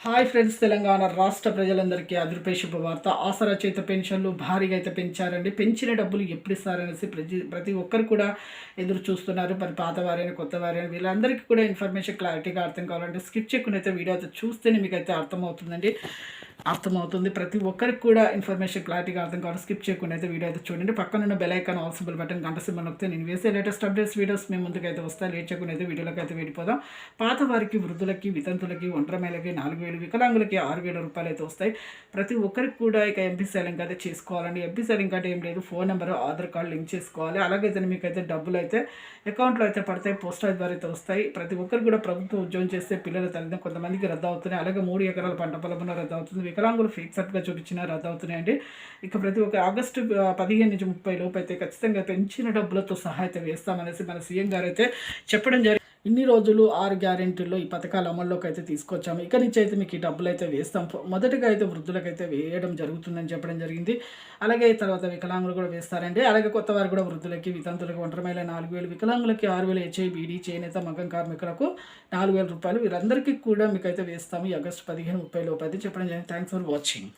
Hi friends, Telangana రాష్ట్ర ప్రజలందరికీ అదిరిపే శుభవార్త. ఆసరా చేత పెన్షన్లు భారీగా అయితే పెంచారండి. పెంచిన డబ్బులు ఎప్పుడు ఇస్తారనేసి ప్రతి ఒక్కరు కూడా ఎదురు చూస్తున్నారు. మరి పాత వారైనా కొత్త వారైనా వీళ్ళందరికీ కూడా ఇన్ఫర్మేషన్ క్లారిటీగా అర్థం కావాలంటే స్కిప్ చేయకుండా అయితే వీడియో అయితే చూస్తేనే మీకు అయితే అర్థమవుతుంది. ప్రతి ఒక్కరికి కూడా ఇన్ఫర్మేషన్ క్లారిటీగా అర్థం కావాలి. స్కిప్ చేయకుండా అయితే వీడియో అయితే చూడండి. పక్కన ఉన్న bell icon all symbol button గంట సింబల్ నొక్కితే నేను వేసే లేటెస్ట్ అప్డేట్స్ వీడియోస్ మేము ముందుకైతే వస్తాయి. లేట్ చేయకుండా అయితే వీడియోలోకి అయితే వెళ్ళిపోదాం. పాత వారికి, వృద్ధులకి, వితంతులకి, ఒంటరిమేలకి 4,000, వికలాంగులకి 6,000 రూపాయలు అయితే వస్తాయి. ప్రతి ఒక్కరికి కూడా ఇక ఎంపీ లింక్ అయితే చేసుకోవాలండి. ఎంపీ లింక్ అంటే ఏం లేదు, phone number, Aadhaar card link చేసుకోవాలి. అలాగైతే మీకైతే డబ్బులు అయితే అకౌంట్లో అయితే పడతాయి, పోస్టల్ ద్వారా అయితే వస్తాయి. ప్రతి ఒక్కరు కూడా ప్రభుత్వ ఉద్యోగం చేస్తే పిల్లల తల్లిదండ్రులు కొంతమందికి రద్దు అవుతున్నాయి. అలాగే 3 ఎకరాల పంట పొలం రద్దు అవుతుంది. వికలాంగులు ఫేక్ సర్టిఫికేట్ చూపించినా రద్దు అవుతున్నాయండి. ఇక ప్రతి ఒక్క ఆగస్టు 15 నుంచి 30 లోపు అయితే ఖచ్చితంగా పెంచిన డబ్బులతో సహా అయితే వేస్తామనేసి మన సీఎం గారు అయితే చెప్పడం జరిగింది. ఇన్ని రోజులు 6 గ్యారెంటీల్లో ఈ పథకాలు అమల్లోకి అయితే తీసుకొచ్చాము. ఇక నుంచి అయితే మీకు ఈ డబ్బులు అయితే వేస్తాం. మొదటగా అయితే వృద్ధులకైతే వేయడం జరుగుతుందని చెప్పడం జరిగింది. అలాగే తర్వాత వికలాంగులు కూడా వేస్తారండి. అలాగే కొత్త వారు కూడా వృద్ధులకి, వితంతులకి, ఒంటరిమేల 4,000, వికలాంగులకి 6,000, హెచ్ఐబీడీ, చేనేత, మగ్గం కార్మికులకు 4,000 రూపాయలు వీరందరికీ కూడా మీకైతే వేస్తాము ఈ ఆగస్టు 15, 30 లోపు అయితే చెప్పడం జరిగింది. Thanks for watching.